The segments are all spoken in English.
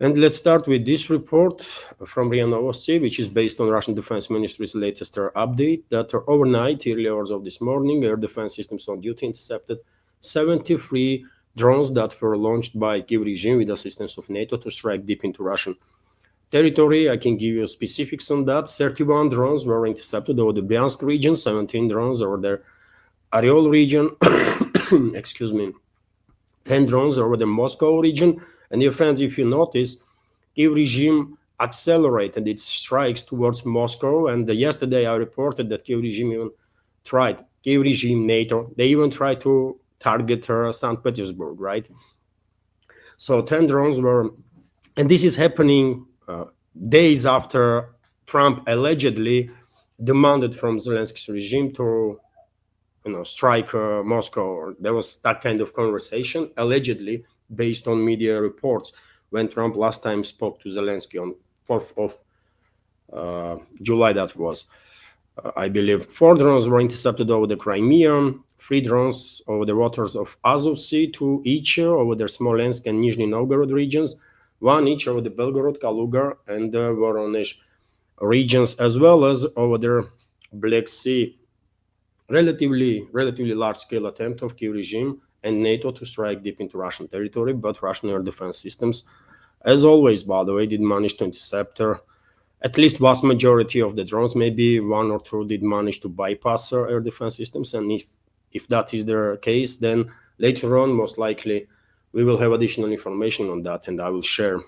And let's start with this report from RIA Novosti, which is based on Russian Defense Ministry's latest update that overnight, early hours of this morning, air defense systems on duty intercepted 73 drones that were launched by Kiev regime with assistance of NATO to strike deep into Russian territory. I can give you specifics on that. 31 drones were intercepted over the Bryansk region, 17 drones over the Oryol region, excuse me, 10 drones over the Moscow region. And dear friends, if you notice, Kiev regime accelerated its strikes towards Moscow. And yesterday I reported that Kiev regime even tried, Kiev regime, NATO, they even tried to target St. Petersburg, right? So 10 drones were, and this is happening days after Trump allegedly demanded from Zelensky's regime to strike Moscow. There was that kind of conversation, allegedly, based on media reports, when Trump last time spoke to Zelensky on 4th of July, that was, I believe. 4 drones were intercepted over the Crimea, 3 drones over the waters of Azov Sea, 2 each over the Smolensk and Nizhny Novgorod regions, 1 each over the Belgorod, Kaluga, and Voronezh regions, as well as over the Black Sea. Relatively large-scale attempt of Kiev regime and NATO to strike deep into Russian territory, but Russian air defense systems, as always, by the way, did manage to intercept at least vast majority of the drones. Maybe 1 or 2 did manage to bypass air defense systems, and if that is the case, then later on, most likely, we will have additional information on that, and I will share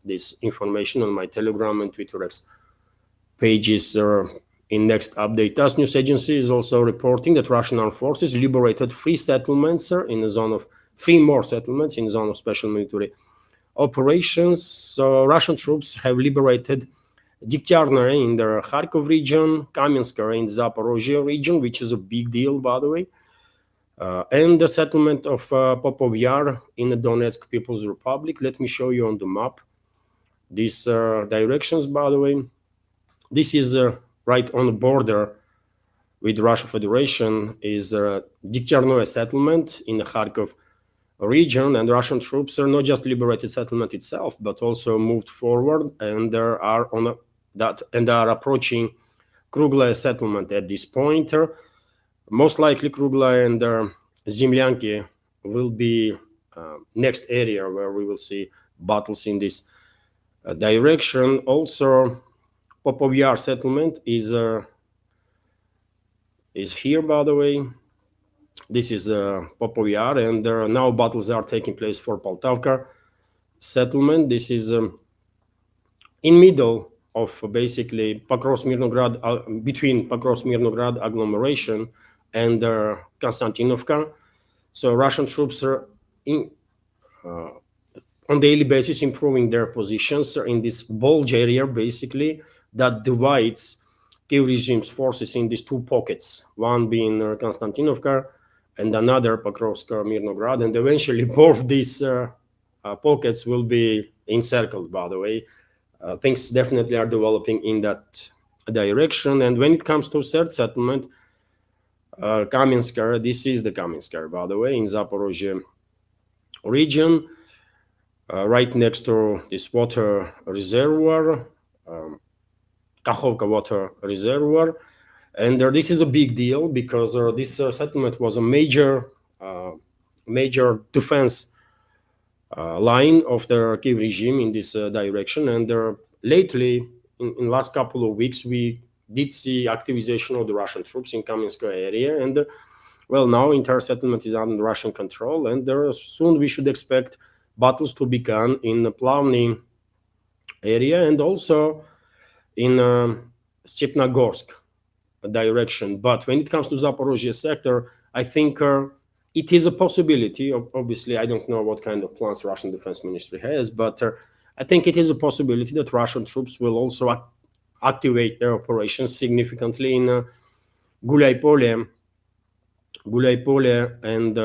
this information on my Telegram and Twitter X pages in next update. TASS news agency is also reporting that Russian armed forces liberated 3 settlements in the zone of 3 more settlements in the zone of special military operations. So Russian troops have liberated Degtyarnoye in the Kharkov region, Kamenskoye in the Zaporozhye region, which is a big deal, by the way, and the settlement of Popov Yar in the Donetsk People's Republic. Let me show you on the map these directions, by the way. This is right on the border with Russian Federation is Degtyarnoye settlement in the Kharkov region, and Russian troops are not just liberated settlement itself, but also moved forward and are on that and are approaching Kruglaye settlement at this point. Most likely Kruglaye and Zemlyanki will be next area where we will see battles in this direction. Also, Popov Yar settlement is here, by the way. This is Popov Yar, and now battles are taking place for Poltavka settlement. This is in middle of basically Pokrovsk-Mirnograd, between Pokrovsk-Mirnograd agglomeration and Konstantinovka. So Russian troops are on daily basis improving their positions in this bulge area, basically, that divides Kiev regime's forces in these 2 pockets, one being Konstantinovka and another Pokrovsk-Mirnograd, and eventually both these pockets will be encircled, by the way. Things definitely are developing in that direction. And when it comes to third settlement, Kamenskoye, this is the Kamenskoye, by the way, in Zaporozhye region, right next to this water reservoir, Kakhovka water reservoir. And this is a big deal because this settlement was a major defense line of the Kiev regime in this direction. And lately, in last couple of weeks, we did see activization of the Russian troops in Kamenskoye area. And well, now entire settlement is under Russian control, and soon we should expect battles to begin in the Plavny area and also in Stepnogorsk direction. But when it comes to Zaporozhye sector, I think it is a possibility. Obviously, I don't know what kind of plans Russian Defense Ministry has, but I think it is a possibility that Russian troops will also activate their operations significantly in Gulyai Pole and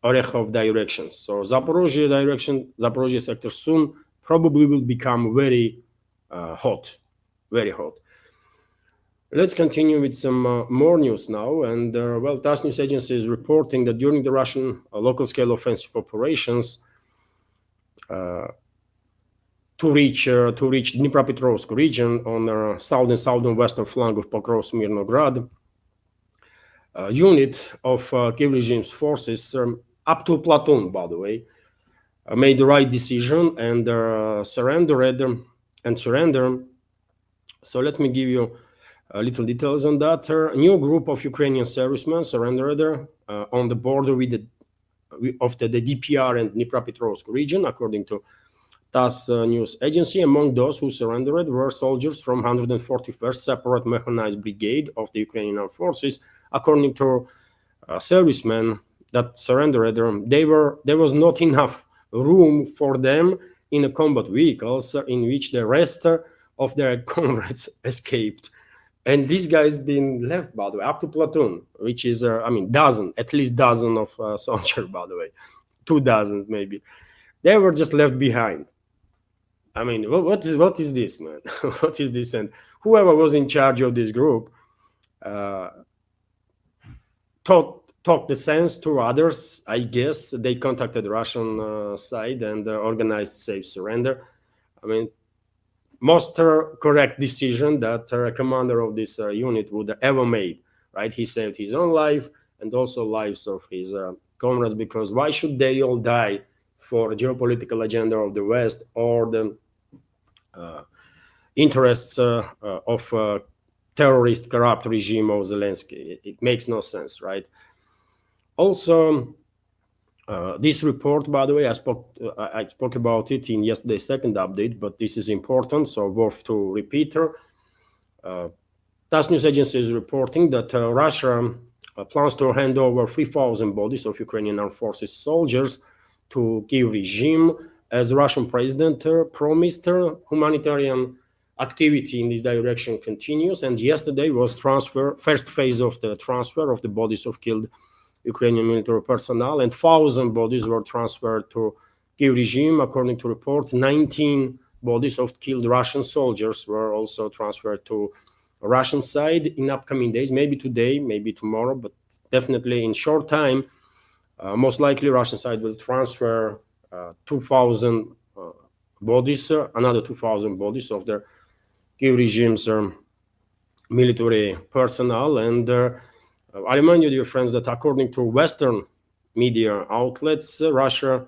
Orekhov directions. So Zaporozhye direction, Zaporozhye sector soon probably will become very hot, very hot. Let's continue with some more news now. And well, TASS news agency is reporting that during the Russian local-scale offensive operations, to reach Dnipropetrovsk region on the southern western flank of Pokrovsk-Mirnograd. Unit of Kiev regime's forces, up to platoon, by the way, made the right decision and surrendered. So let me give you little details on that. A new group of Ukrainian servicemen surrendered on the border with the DPR and Dnipropetrovsk region, according to TASS news agency. Among those who surrendered were soldiers from 141st Separate Mechanized Brigade of the Ukrainian Armed Forces. According to servicemen that surrendered, there was not enough room for them in the combat vehicles in which the rest of their comrades escaped. And these guys been left, by the way, up to platoon, which is, at least dozen of soldiers, by the way, 2 dozen maybe. They were just left behind. I mean, what is this, man? What is this? And whoever was in charge of this group talked the sense to others. I guess they contacted the Russian side and organized safe surrender. I mean, most correct decision that a commander of this unit would ever made, right? He saved his own life and also lives of his comrades, because why should they all die for the geopolitical agenda of the West or the interests of terrorist, corrupt regime of Zelensky? It makes no sense, right? Also, this report, by the way, I spoke about it in yesterday's second update, but this is important, so worth to repeat. TASS news agency is reporting that Russia plans to hand over 3,000 bodies of Ukrainian armed forces soldiers to Kiev regime, as Russian president promised. Humanitarian activity in this direction continues, and yesterday was first phase of the transfer of the bodies of killed Ukrainian military personnel, and 1,000 bodies were transferred to Kiev regime. According to reports, 19 bodies of killed Russian soldiers were also transferred to Russian side in upcoming days, maybe today, maybe tomorrow, but definitely in short time. Most likely Russian side will transfer 2,000 bodies, another 2,000 bodies of their Kiev regime's military personnel. And I remind you, dear friends, that according to Western media outlets, Russia,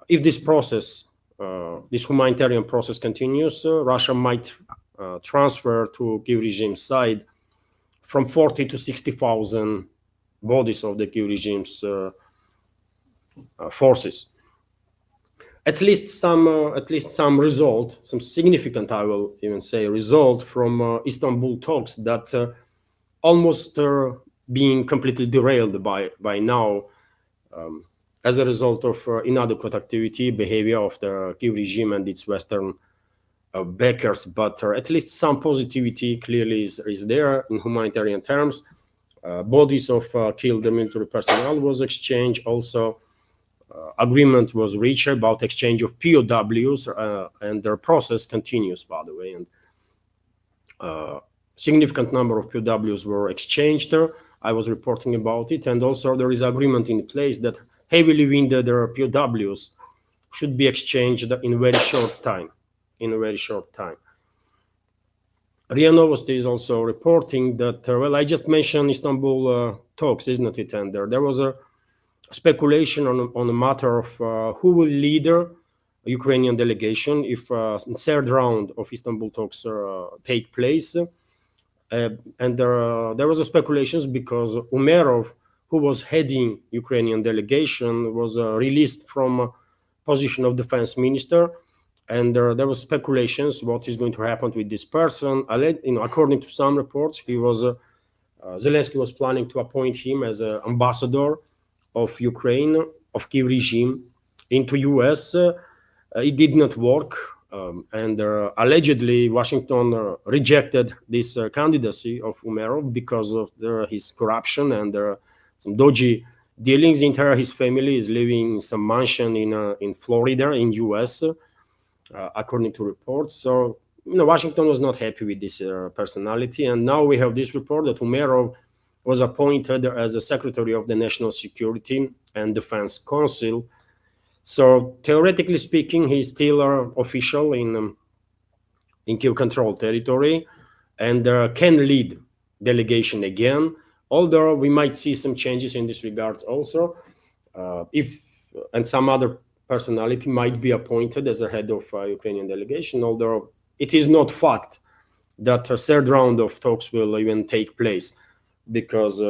if this process, this humanitarian process continues, Russia might transfer to Kiev regime side from 40 to 60,000 bodies of the Kiev regime's forces. At least some result, some significant, I will even say, result from Istanbul talks that almost being completely derailed by now as a result of inadequate activity, behavior of the Kiev regime and its Western backers. But at least some positivity clearly is there in humanitarian terms. Bodies of killed military personnel was exchanged. Also, agreement was reached about exchange of POWs, and their process continues, by the way. And significant number of POWs were exchanged. I was reporting about it, and also there is agreement in place that heavily wounded POWs should be exchanged in a very short time. RIA Novosti is also reporting that, well, I just mentioned Istanbul talks, isn't it? And there was a speculation on the matter of who will lead the Ukrainian delegation if third round of Istanbul talks take place. And there was a speculations because Umerov, who was heading Ukrainian delegation, was released from position of defense minister. And there was speculations what is going to happen with this person. According to some reports, Zelensky was planning to appoint him as an ambassador of Ukraine, of Kiev regime, into US. It did not work. And allegedly, Washington rejected this candidacy of Umerov because of his corruption and some dodgy dealings. His family is living in some mansion in Florida, in US, according to reports. So, Washington was not happy with this personality. And now we have this report that Umerov was appointed as a secretary of the National Security and Defense Council. So theoretically speaking, he's still official in Kiev-controlled territory, and can lead delegation again. Although we might see some changes in this regards also, if and some other personality might be appointed as a head of Ukrainian delegation. Although it is not fact that a third round of talks will even take place, because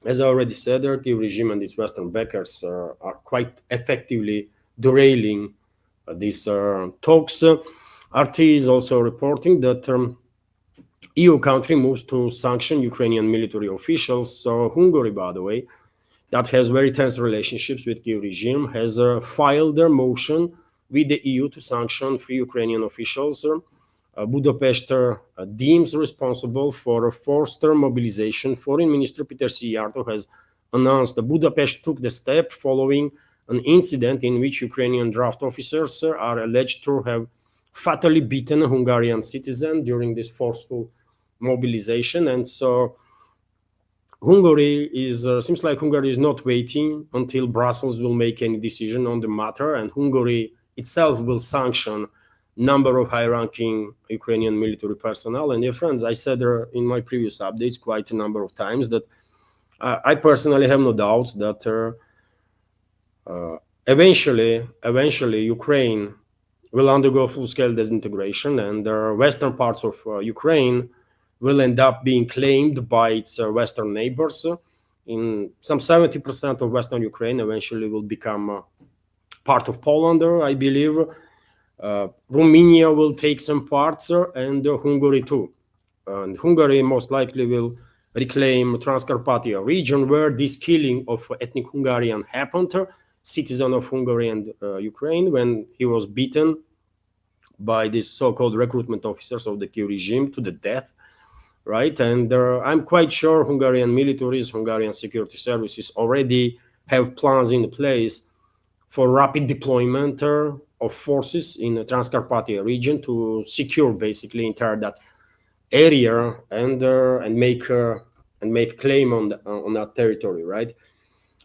as I already said, the Kiev regime and its Western backers are quite effectively derailing these talks. RT is also reporting that EU country moves to sanction Ukrainian military officials. So Hungary, by the way, that has very tense relationships with Kiev regime, has filed their motion with the EU to sanction 3 Ukrainian officials. Budapest deems responsible for a forced mobilization. Foreign Minister Peter Szijjártó has announced that Budapest took the step following an incident in which Ukrainian draft officers are alleged to have fatally beaten a Hungarian citizen during this forceful mobilization. And so Hungary is seems like Hungary is not waiting until Brussels will make any decision on the matter, and Hungary itself will sanction number of high-ranking Ukrainian military personnel. And dear friends, I said in my previous updates quite a number of times that I personally have no doubts that eventually Ukraine will undergo full-scale disintegration, and the western parts of Ukraine will end up being claimed by its western neighbors. In some 70% of western Ukraine eventually will become part of Poland, I believe. Romania will take some parts, and Hungary too. And Hungary most likely will reclaim Transcarpathia region, where this killing of ethnic Hungarian happened, citizen of Hungary and Ukraine, when he was beaten by these so-called recruitment officers of the Kiev regime to the death, right? And I'm quite sure Hungarian militaries, Hungarian security services already have plans in place for rapid deployment of forces in the Transcarpathia region to secure basically entire that area and make claim on that territory, right?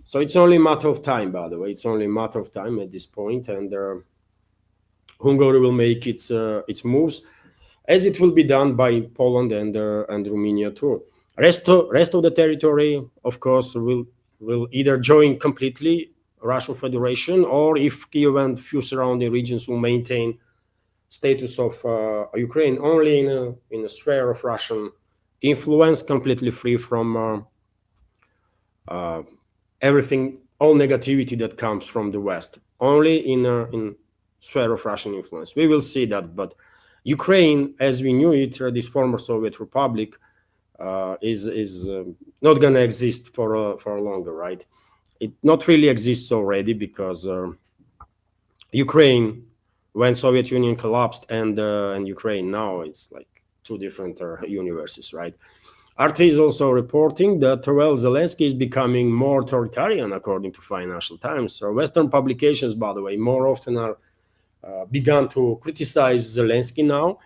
So it's only a matter of time, by the way. It's only a matter of time at this point, and Hungary will make its moves, as it will be done by Poland and Romania too. Rest of the territory, of course, will either join completely Russian Federation, or if Kiev and few surrounding regions will maintain status of Ukraine only in a sphere of Russian influence, completely free from everything, all negativity that comes from the West, only in sphere of Russian influence. We will see that, but Ukraine, as we knew it, this former Soviet republic, is not going to exist for longer, right? It not really exists already, because Ukraine, when Soviet Union collapsed, and Ukraine now, it's like two different universes, right? RT is also reporting that, well, Zelensky is becoming more authoritarian, according to Financial Times. So Western publications, by the way, more often are begun to criticize Zelensky now,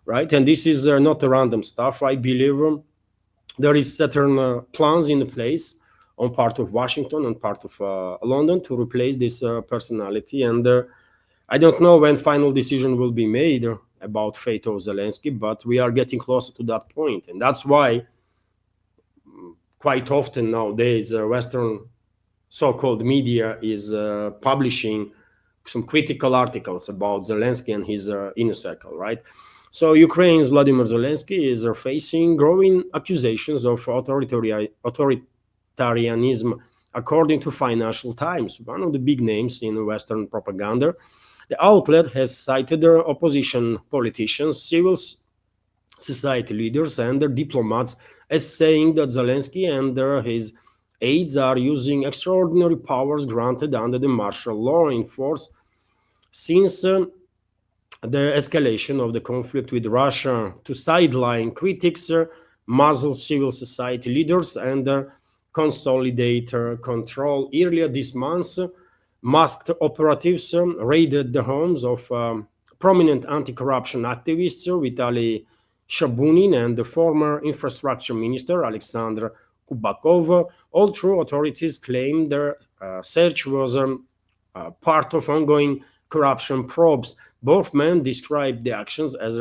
right? And this is not a random stuff. I believe there is certain plans in place on part of Washington and part of London to replace this personality. And I don't know when final decision will be made about fate of Zelensky, but we are getting closer to that point. And that's why quite often nowadays Western so-called media is publishing some critical articles about Zelensky and his inner circle, right? So Ukraine's Vladimir Zelensky is facing growing accusations of authoritarianism, according to Financial Times, one of the big names in Western propaganda. The outlet has cited their opposition politicians, civil society leaders, and their diplomats as saying that Zelensky and his aides are using extraordinary powers granted under the martial law in force since the escalation of the conflict with Russia to sideline critics, muzzle civil society leaders, and consolidate control. Earlier this month, masked operatives raided the homes of prominent anti-corruption activists Vitaly Shabunin and the former infrastructure minister Alexander Kubakov. All true authorities claim their search was part of ongoing corruption probes. Both men described the actions as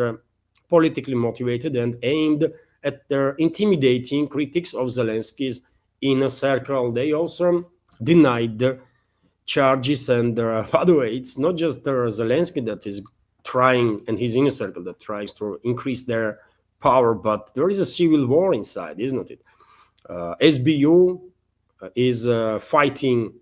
politically motivated and aimed at their intimidating critics of Zelensky's inner circle. They also denied the charges, and by the way, it's not just Zelensky that is trying, and his inner circle that tries to increase their power, but there is a civil war inside, isn't it? SBU is fighting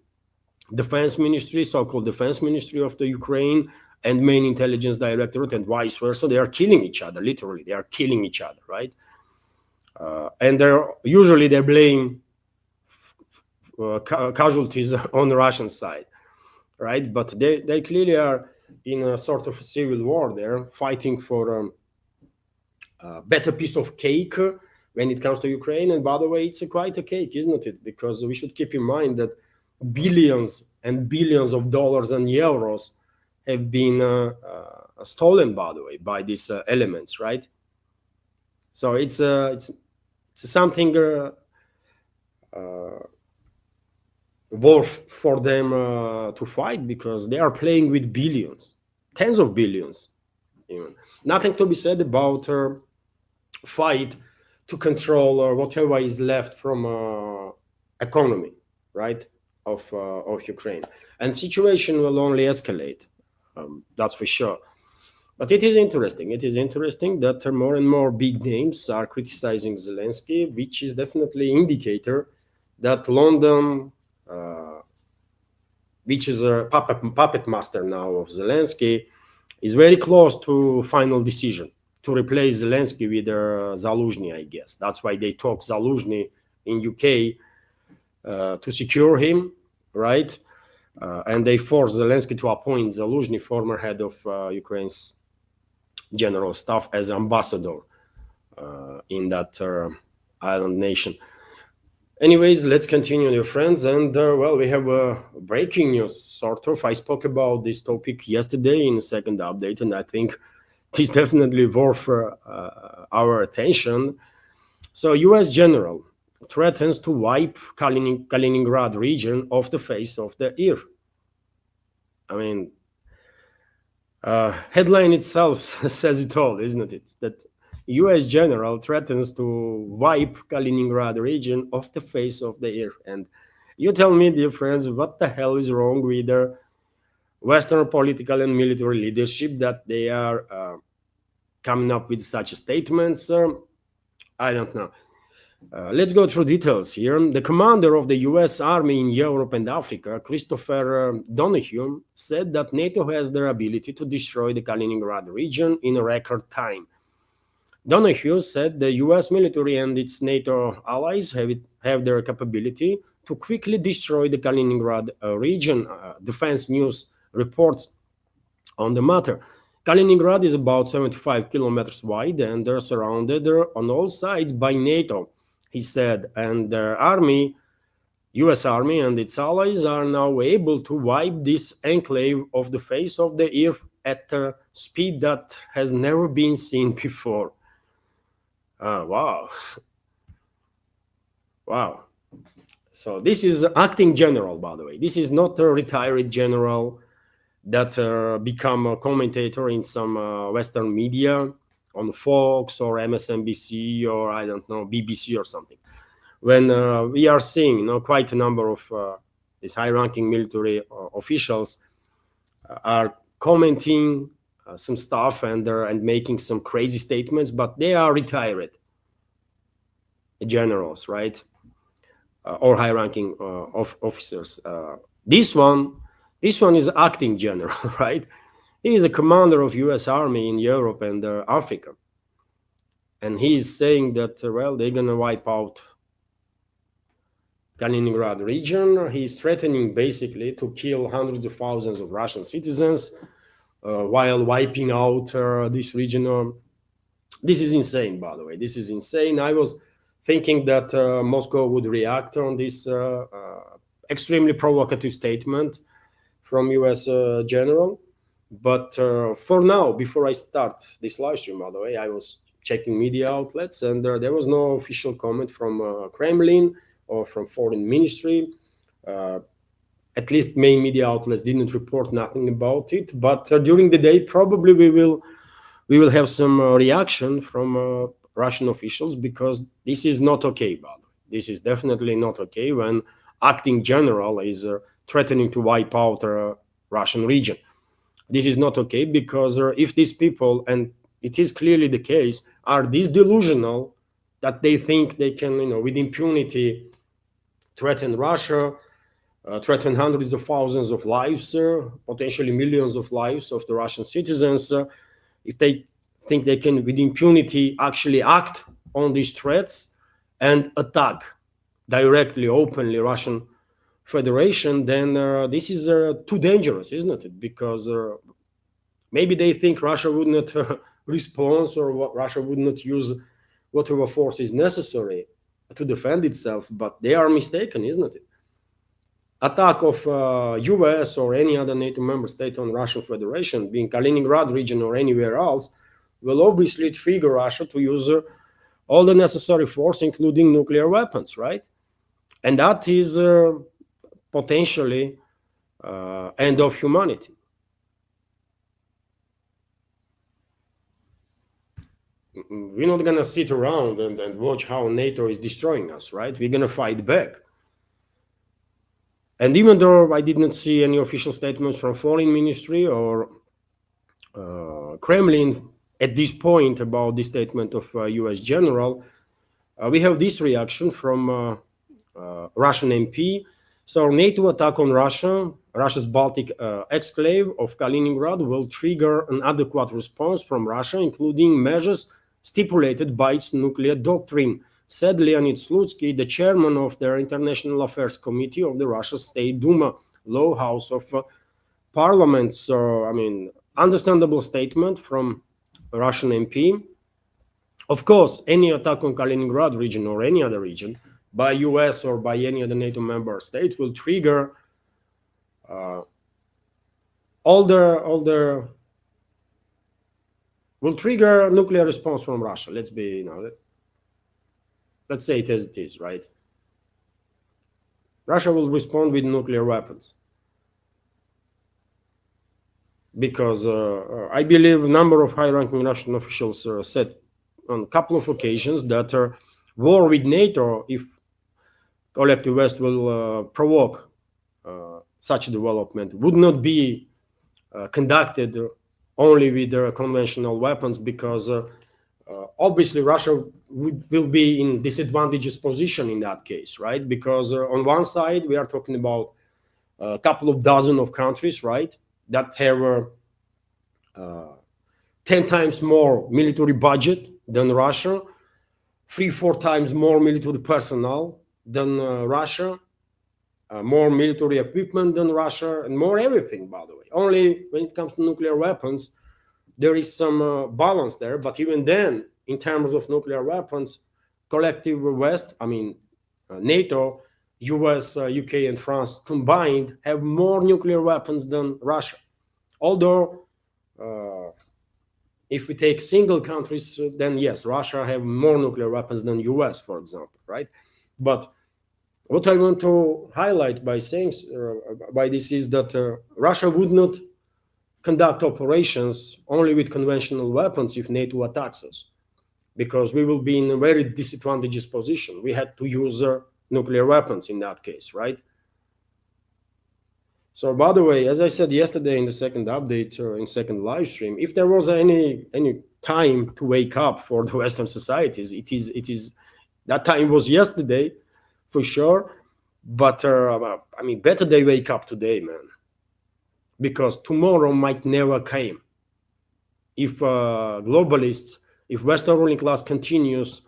defense ministry, so-called defense ministry of the Ukraine, and main intelligence directorate, and vice versa. They are killing each other, literally. They are killing each other, right? And usually they blame casualties on the Russian side, right? But they clearly are in a sort of a civil war. They're fighting for a better piece of cake when it comes to Ukraine. And by the way, it's quite a cake, isn't it? Because we should keep in mind that billions and billions of dollars and euros have been stolen, by the way, by these elements, right? So it's something worth for them to fight, because they are playing with billions, tens of billions even. Nothing to be said about fight to control whatever is left from economy, right, of Ukraine. And situation will only escalate, that's for sure. But it is interesting. It is interesting that more and more big names are criticizing Zelensky, which is definitely an indicator that London, which is a puppet master now of Zelensky, is very close to final decision to replace Zelensky with Zaluzhny, I guess. That's why they talk Zaluzhny in UK to secure him, right? And they force Zelensky to appoint Zaluzhny, former head of Ukraine's general staff, as ambassador in that island nation. Anyways, let's continue, dear friends. And well, we have breaking news, sort of. I spoke about this topic yesterday in the second update, and I think it is definitely worth our attention. So, U.S. general threatens to wipe Kaliningrad region off the face of the earth. I mean, headline itself says it all, isn't it? That U.S. general threatens to wipe Kaliningrad region off the face of the earth. And you tell me, dear friends, what the hell is wrong with the Western political and military leadership that they are coming up with such statements? I don't know. Let's go through details here. The commander of the U.S. Army in Europe and Africa, Christopher Donahue, said that NATO has the ability to destroy the Kaliningrad region in a record time. Donahue said the U.S. military and its NATO allies have their capability to quickly destroy the Kaliningrad region. Defense News reports on the matter. Kaliningrad is about 75 kilometers wide, and they're surrounded on all sides by NATO, he said, and their army, U.S. Army and its allies, are now able to wipe this enclave off the face of the earth at a speed that has never been seen before. Wow. Wow. So this is acting general, by the way. This is not a retired general that become a commentator in some Western media on Fox or MSNBC or, I don't know, BBC or something. When we are seeing quite a number of these high-ranking military officials are commenting some stuff and making some crazy statements, but they are retired generals, right? Or high-ranking officers. This one is acting general, right? He is a commander of U.S. Army in Europe and Africa, and he is saying that well, they're gonna wipe out Kaliningrad region. He is threatening basically to kill hundreds of thousands of Russian citizens while wiping out this region. This is insane, by the way. This is insane. I was thinking that Moscow would react on this extremely provocative statement from U.S. general. But for now, before I start this live stream, by the way, I was checking media outlets, and there was no official comment from Kremlin or from foreign ministry. at least main media outlets didn't report nothing about it. But during the day, probably we will have some reaction from Russian officials, because this is not okay, Bob. This is definitely not okay when acting general is threatening to wipe out a Russian region. This is not okay, because if these people, and it is clearly the case, are this delusional that they think they can, with impunity, threaten Russia, threaten hundreds of thousands of lives, potentially millions of lives of the Russian citizens, if they think they can, with impunity, actually act on these threats and attack directly, openly Russian Federation, then this is too dangerous, isn't it? Because maybe they think Russia would not respond, or Russia would not use whatever force is necessary to defend itself, but they are mistaken, isn't it? Attack of US or any other NATO member state on Russian Federation, being Kaliningrad region or anywhere else, will obviously trigger Russia to use all the necessary force, including nuclear weapons, right? And that is potentially end of humanity. We're not going to sit around and watch how NATO is destroying us, right? We're going to fight back. And even though I did not see any official statements from Foreign Ministry or Kremlin at this point about the statement of US General, we have this reaction from Russian MP. So NATO attack on Russia, Russia's Baltic exclave of Kaliningrad will trigger an adequate response from Russia, including measures stipulated by its nuclear doctrine, said Leonid Slutsky, the chairman of the International Affairs Committee of the Russia State Duma, low house of parliament. So, I mean, understandable statement from a Russian MP. Of course, any attack on Kaliningrad region or any other region by US or by any other NATO member state will trigger will trigger nuclear response from Russia. Let's say it as it is, right? Russia will respond with nuclear weapons. Because I believe a number of high-ranking Russian officials said on a couple of occasions that war with NATO, if collective West will provoke such development, would not be conducted only with conventional weapons, because obviously Russia will be in disadvantageous position in that case, right? Because on one side we are talking about a couple of dozen of countries, right, that have 10 times more military budget than Russia, 3-4 times more military personnel than Russia, more military equipment than Russia, and more everything, by the way. Only when it comes to nuclear weapons, there is some balance there. But even then, in terms of nuclear weapons, collective West, I mean, NATO, US, UK, and France combined have more nuclear weapons than Russia. Although, if we take single countries, then yes, Russia have more nuclear weapons than US, for example, right? But what I want to highlight by saying by this is that Russia would not conduct operations only with conventional weapons if NATO attacks us, because we will be in a very disadvantageous position. We had to use nuclear weapons in that case, right? So, by the way, as I said yesterday in the second update, in second live stream, if there was any time to wake up for the Western societies, it is that time was yesterday, for sure. But I mean, better they wake up today, man, because tomorrow might never come. If globalists, if Western ruling class continues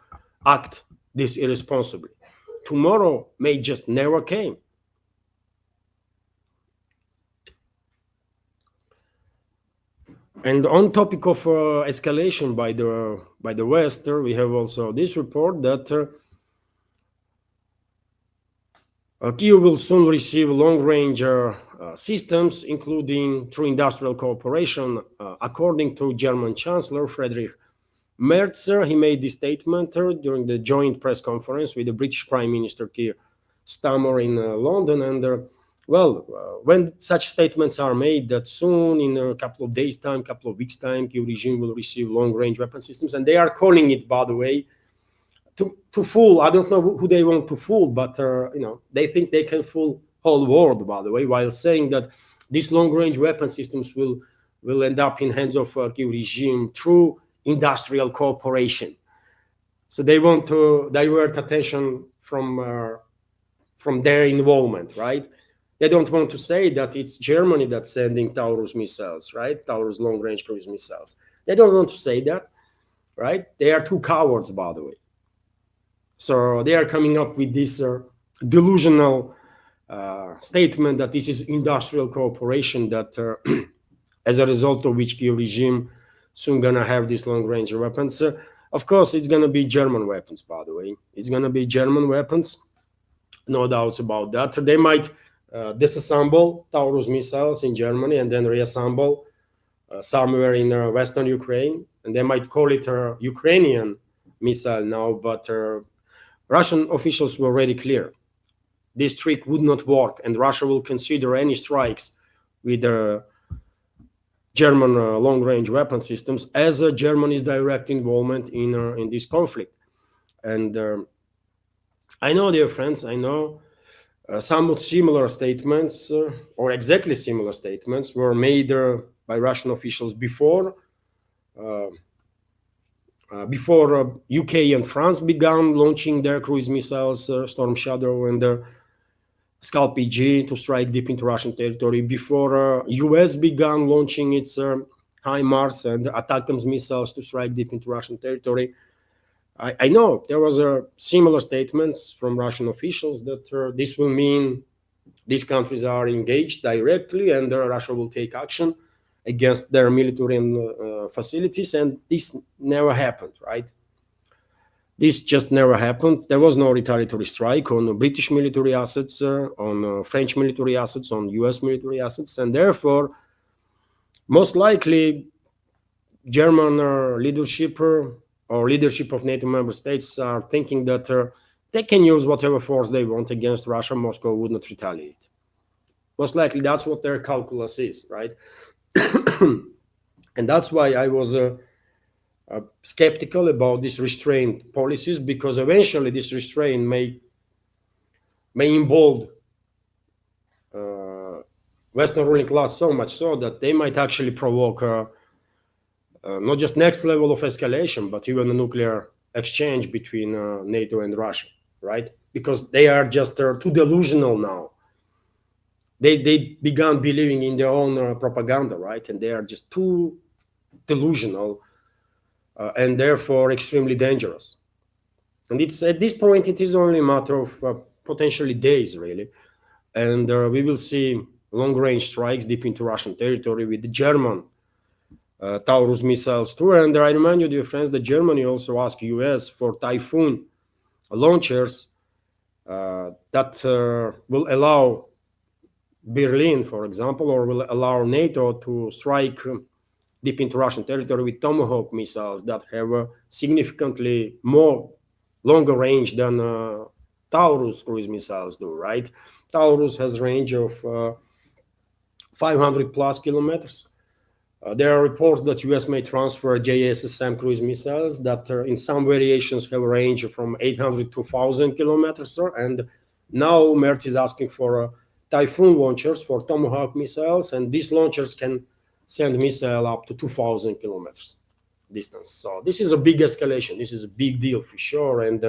act this irresponsibly, tomorrow may just never come. And on topic of escalation by the West, we have also this report that Kiev will soon receive long-range systems, including through industrial cooperation, according to German Chancellor Friedrich Merz. He made this statement during the joint press conference with the British Prime Minister Keir Starmer in London, and when such statements are made that soon, in a couple of days' time, couple of weeks' time, Kiev regime will receive long-range weapon systems, and they are calling it, by the way, to fool. I don't know who they want to fool, but they think they can fool whole world, by the way, while saying that these long-range weapon systems will end up in hands of Kiev regime through industrial cooperation. So they want to divert attention from their involvement, right? They don't want to say that it's Germany that's sending Taurus missiles, right? Taurus long-range cruise missiles. They don't want to say that, right? They are two cowards, by the way. So they are coming up with this delusional statement that this is industrial cooperation, that as a result of which Kiev regime soon gonna have these long-range weapons. Of course, it's gonna be German weapons, by the way. It's gonna be German weapons, no doubts about that. They might disassemble Taurus missiles in Germany and then reassemble somewhere in Western Ukraine, and they might call it a Ukrainian missile now, but Russian officials were very clear. This trick would not work, and Russia will consider any strikes with German long-range weapon systems as Germany's direct involvement in this conflict. And I know, dear friends, I know somewhat similar statements, or exactly similar statements, were made by Russian officials before UK and France began launching their cruise missiles, Storm Shadow and Scalp PG, to strike deep into Russian territory, before US began launching its HIMARS and ATACMS missiles to strike deep into Russian territory. I know there was similar statements from Russian officials that this will mean these countries are engaged directly and Russia will take action against their military and facilities, and this never happened, right? This just never happened. There was no retaliatory strike on British military assets, on French military assets, on US military assets, and therefore, most likely, German leadership or leadership of NATO member states are thinking that they can use whatever force they want against Russia. Moscow would not retaliate. Most likely, that's what their calculus is, right? And that's why I was skeptical about these restraint policies, because eventually this restraint may embolden Western ruling class so much so that they might actually provoke not just next level of escalation, but even a nuclear exchange between NATO and Russia, right? Because they are just too delusional now. They began believing in their own propaganda, right? And they are just too delusional and therefore extremely dangerous. And it's at this point, it is only a matter of potentially days, really. And we will see long-range strikes deep into Russian territory with the German Taurus missiles too. And I remind you, dear friends, that Germany also asked US for Typhoon launchers that will allow Berlin, for example, or will allow NATO to strike deep into Russian territory with Tomahawk missiles that have a significantly longer range than Taurus cruise missiles do, right? Taurus has range of 500 plus kilometers. There are reports that US may transfer JSSM cruise missiles that in some variations have a range from 800 to 1,000 kilometers. And now Merz is asking for Typhoon launchers for Tomahawk missiles, and these launchers can send missile up to 2,000 kilometers distance. So this is a big escalation. This is a big deal for sure. And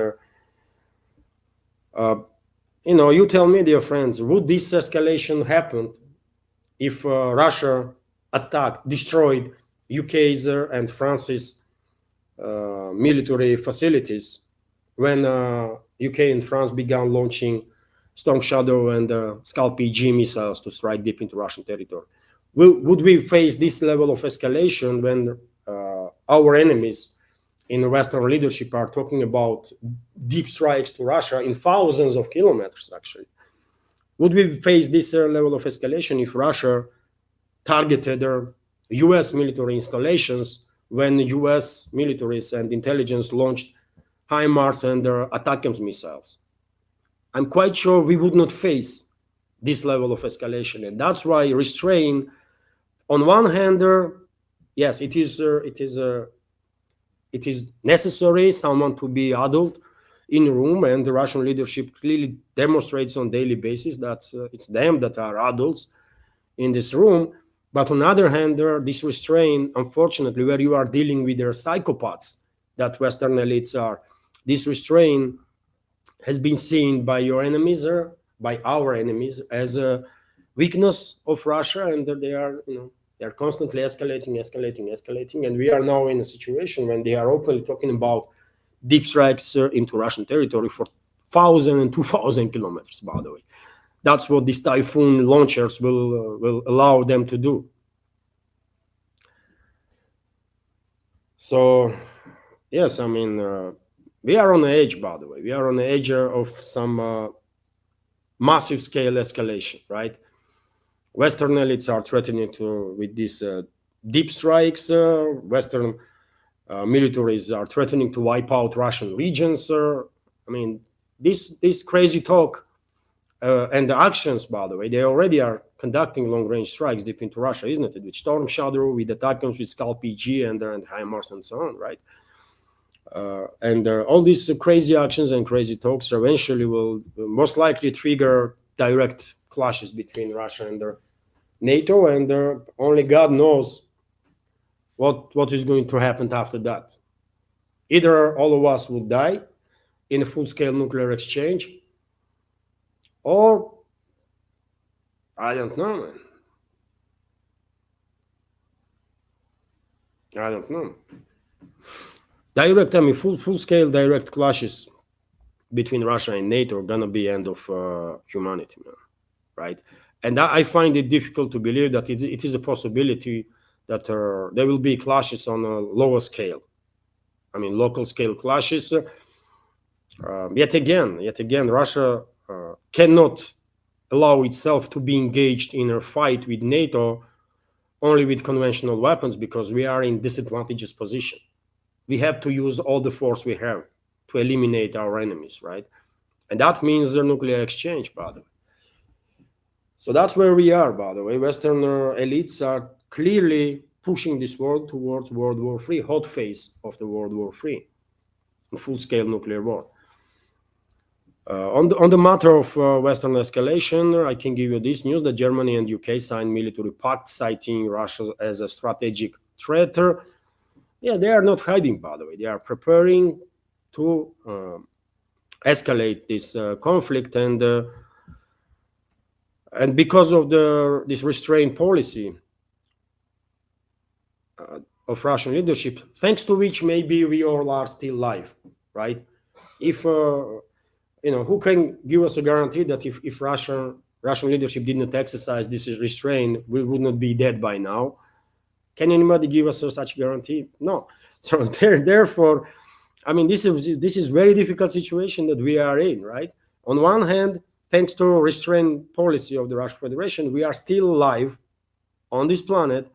you tell me, dear friends, would this escalation happen if Russia attacked, destroyed UK's and France's military facilities when UK and France began launching Storm Shadow and Scalp PG missiles to strike deep into Russian territory? Would we face this level of escalation when our enemies in Western leadership are talking about deep strikes to Russia in thousands of kilometers, actually? Would we face this level of escalation if Russia targeted US military installations when US militaries and intelligence launched HIMARS and ATACMS missiles? I'm quite sure we would not face this level of escalation. And that's why restraint, on one hand, yes, it is necessary someone to be adult in the room, and the Russian leadership clearly demonstrates on daily basis that it's them that are adults in this room. But on the other hand, this restraint, unfortunately, where you are dealing with their psychopaths that Western elites are, this restraint has been seen by your enemies, by our enemies, as a weakness of Russia, and they are, they are constantly escalating, and we are now in a situation when they are openly talking about deep strikes into Russian territory for 1,000 and 2,000 kilometers, by the way. That's what these Typhoon launchers will allow them to do. So, yes, I mean, we are on the edge, by the way. We are on the edge of some massive scale escalation, right? Western elites are threatening with these deep strikes. Western militaries are threatening to wipe out Russian regions. I mean, this crazy talk and the actions, by the way, they already are conducting long-range strikes deep into Russia, isn't it? With Storm Shadow, with the Typhoons, with Scalp PG and HIMARS and so on, right? And all these crazy actions and crazy talks eventually will most likely trigger direct clashes between Russia and NATO, and only God knows what is going to happen after that. Either all of us will die in a full-scale nuclear exchange, or I don't know, man. I don't know. Direct, I mean, full-scale direct clashes between Russia and NATO are gonna be end of humanity, man, right? And I find it difficult to believe that it is a possibility that there will be clashes on a lower scale. I mean, local scale clashes. Yet again, Russia cannot allow itself to be engaged in a fight with NATO only with conventional weapons, because we are in disadvantageous position. We have to use all the force we have to eliminate our enemies, right? And that means the nuclear exchange, by the way. So that's where we are, by the way. Western elites are clearly pushing this world towards World War III, hot phase of the World War III, full-scale nuclear war. On the matter of Western escalation, I can give you this news that Germany and UK signed military pact citing Russia as a strategic threat. Yeah, they are not hiding, by the way. They are preparing to escalate this conflict, and because of this restraint policy of Russian leadership, thanks to which maybe we all are still alive, right? If who can give us a guarantee that if Russian leadership did not exercise this restraint, we would not be dead by now? Can anybody give us such guarantee? No. So therefore, I mean, this is very difficult situation that we are in, right? On one hand, thanks to restraint policy of the Russian Federation, we are still alive on this planet.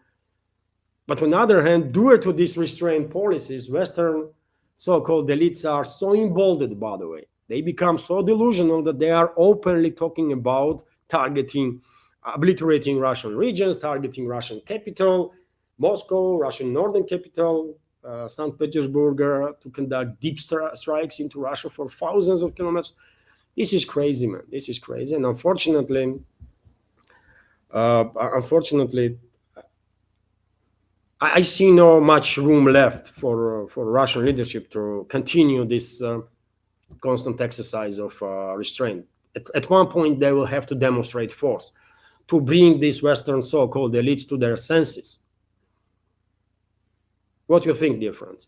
But on the other hand, due to these restraint policies, Western so-called elites are so emboldened, by the way. They become so delusional that they are openly talking about targeting, obliterating Russian regions, targeting Russian capital, Moscow, Russian northern capital, St. Petersburg, to conduct deep strikes into Russia for thousands of kilometers. This is crazy, man. This is crazy. And unfortunately, I see no much room left for Russian leadership to continue this constant exercise of restraint. At one point, they will have to demonstrate force to bring these Western so-called elites to their senses. What do you think, dear friends?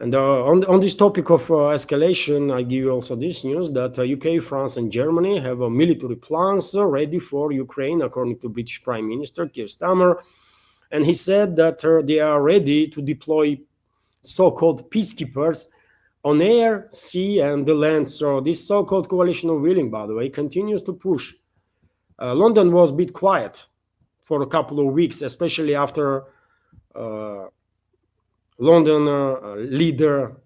And on this topic of escalation, I give you also this news that UK, France, and Germany have military plans ready for Ukraine, according to British Prime Minister Keir Starmer. And he said that they are ready to deploy so-called peacekeepers on air, sea, and the land. So this so-called coalition of willing, by the way, continues to push. London was a bit quiet for a couple of weeks, especially after London leader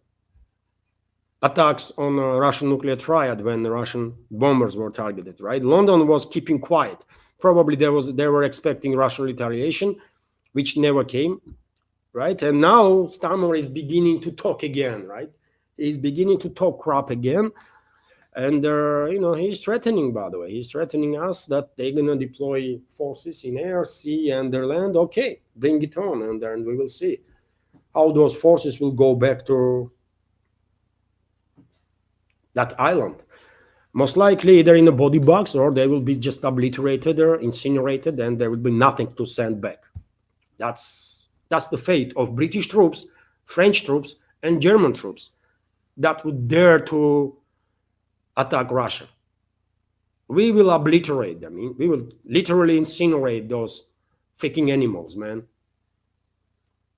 attacks on a Russian nuclear triad when the Russian bombers were targeted, right? London was keeping quiet. Probably they were expecting Russian retaliation, which never came, right? And now Starmer is beginning to talk again, right? He's beginning to talk crap again. And, he's threatening, by the way, he's threatening us that they're going to deploy forces in air, sea, and their land. Okay, bring it on, and then we will see how those forces will go back to that island. Most likely either in a body box or they will be just obliterated or incinerated, and there will be nothing to send back. That's the fate of British troops, French troops, and German troops that would dare to attack Russia. We will obliterate them. We will literally incinerate those freaking animals, man.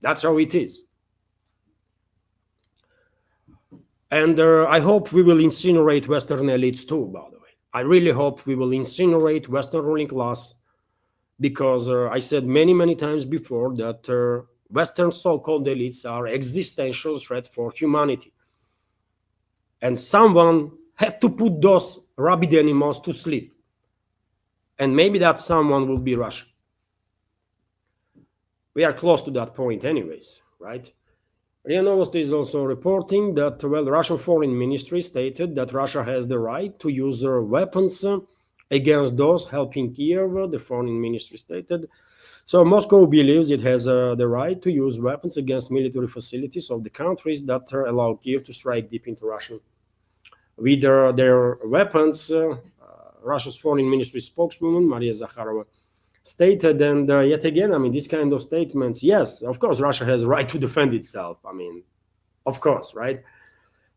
That's how it is. And I hope we will incinerate Western elites too, by the way. I really hope we will incinerate Western ruling class, because I said many, many times before that Western so-called elites are existential threat for humanity. And someone had to put those rabid animals to sleep. And maybe that someone will be Russia. We are close to that point anyways, right? RIA Novosti is also reporting that, well, the Russian Foreign Ministry stated that Russia has the right to use their weapons against those helping Kiev, the Foreign Ministry stated. So Moscow believes it has the right to use weapons against military facilities of the countries that allow Kiev to strike deep into Russian. With their weapons, Russia's Foreign Ministry spokeswoman, Maria Zakharova, stated, and yet again, these kind of statements, yes, of course, Russia has a right to defend itself. Of course, right?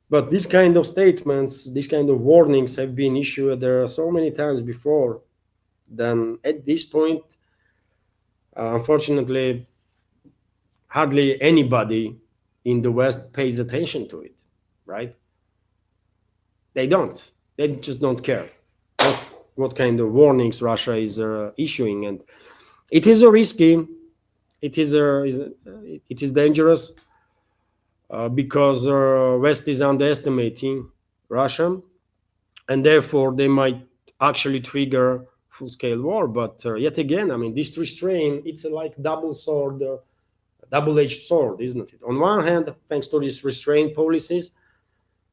But these kind of statements, these kind of warnings have been issued so many times before. Then at this point, unfortunately, hardly anybody in the West pays attention to it, right? They don't. They just don't care what kind of warnings Russia is issuing, and it is risky. It is dangerous because West is underestimating Russia, and therefore they might actually trigger full-scale war. But yet again, this restraint, it's like double-edged sword, isn't it? On one hand, thanks to these restraint policies,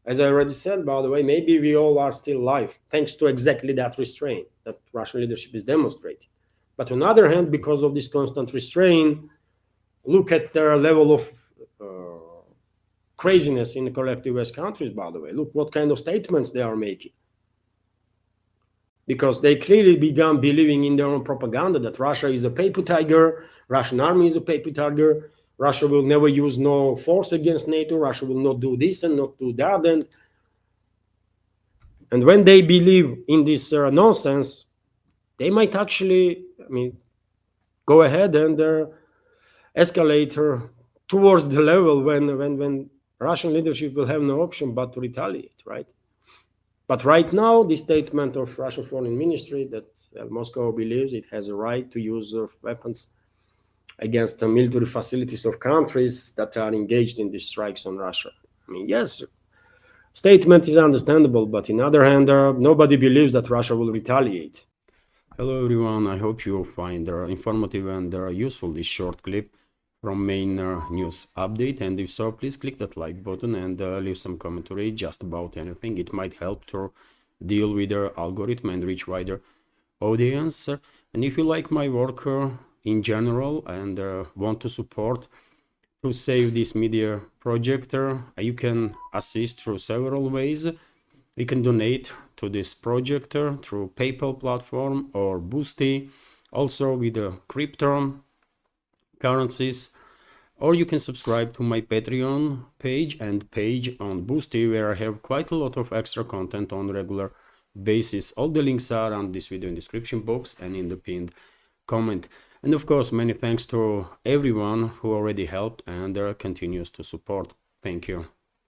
as I already said, by the way, maybe we all are still alive, thanks to exactly that restraint that Russian leadership is demonstrating. But on the other hand, because of this constant restraint, look at their level of craziness in the collective West countries, by the way. Look what kind of statements they are making. Because they clearly began believing in their own propaganda that Russia is a paper tiger, Russian army is a paper tiger, Russia will never use no force against NATO, Russia will not do this and not do that. And when they believe in this nonsense, they might actually, go ahead and escalate towards the level when Russian leadership will have no option but to retaliate, right? But right now, the statement of Russian Foreign Ministry that Moscow believes it has a right to use weapons against the military facilities of countries that are engaged in these strikes on Russia. Yes, statement is understandable, but on the other hand, nobody believes that Russia will retaliate. Hello everyone, I hope you find informative and useful this short clip from main news update, and if so, please click that like button and leave some commentary just about anything. It might help to deal with the algorithm and reach wider audience. And if you like my work in general and want to support to save this media project, you can assist through several ways. You can donate to this project through PayPal platform or Boosty, also with the crypto currencies, or you can subscribe to my Patreon page and page on Boosty, where I have quite a lot of extra content on regular basis. All the links are on this video in description box and in the pinned comment. And of course, many thanks to everyone who already helped and continues to support. Thank you.